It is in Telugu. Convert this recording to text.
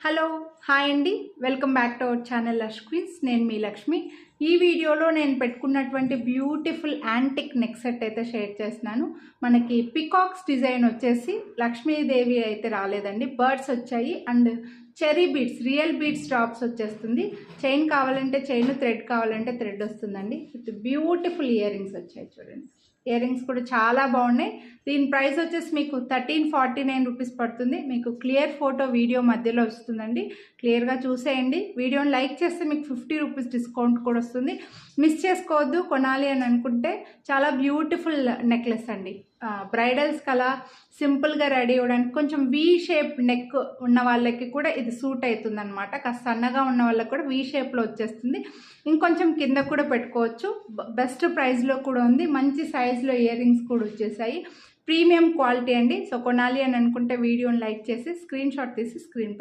హలో హాయ్ అండి, welcome back to our channel lush queens. నేను మీ లక్ష్మి. ఈ వీడియోలో నేను పెట్టుకున్నటువంటి బ్యూటిఫుల్ యాంటిక్ నెక్ సెట్ అయితే షేర్ చేస్తున్నాను. మనకి పికాక్స్ డిజైన్ వచ్చేసి లక్ష్మీదేవి అయితే రాలేదండి, బర్డ్స్ వచ్చాయి and cherry beads, real beads drops వచ్చేస్తుంది. చైన్ కావాలంటే చైన్, థ్రెడ్ కావాలంటే థ్రెడ్ వస్తుందండి. విత్ బ్యూటిఫుల్ ఇయర్ రింగ్స్ వచ్చాయి చూడండి. ఇయర్ రింగ్స్ కూడా చాలా బాగున్నాయి. దీని ప్రైస్ వచ్చేసి మీకు 1349 రూపీస్ పడుతుంది. మీకు క్లియర్ ఫోటో వీడియో మధ్యలో వస్తుందండి, క్లియర్గా చూసేయండి. వీడియోని లైక్ చేస్తే మీకు 50 రూపీస్ డిస్కౌంట్ కూడా వస్తుంది. మిస్ చేసుకోవద్దు. కొనాలి అని అనుకుంటే చాలా బ్యూటిఫుల్ నెక్లెస్ అండి. బ్రైడల్స్ కలా సింపుల్గా రెడీ అవ్వడానికి, కొంచెం వీ షేప్ నెక్ ఉన్న వాళ్ళకి కూడా ఇది సూట్ అవుతుంది అనమాట. కాస్త సన్నగా ఉన్న వాళ్ళకి కూడా వీ షేప్లో వచ్చేస్తుంది. ఇంకొంచెం కింద కూడా పెట్టుకోవచ్చు. బెస్ట్ ప్రైస్లో కూడా ఉంది. మంచి సైజులో ఇయర్ రింగ్స్ కూడా వచ్చేసాయి. ప్రీమియం క్వాలిటీ అండి. సో కొనాలి అని అనుకుంటే వీడియోని లైక్ చేసి స్క్రీన్ షాట్ తీసి స్క్రీన్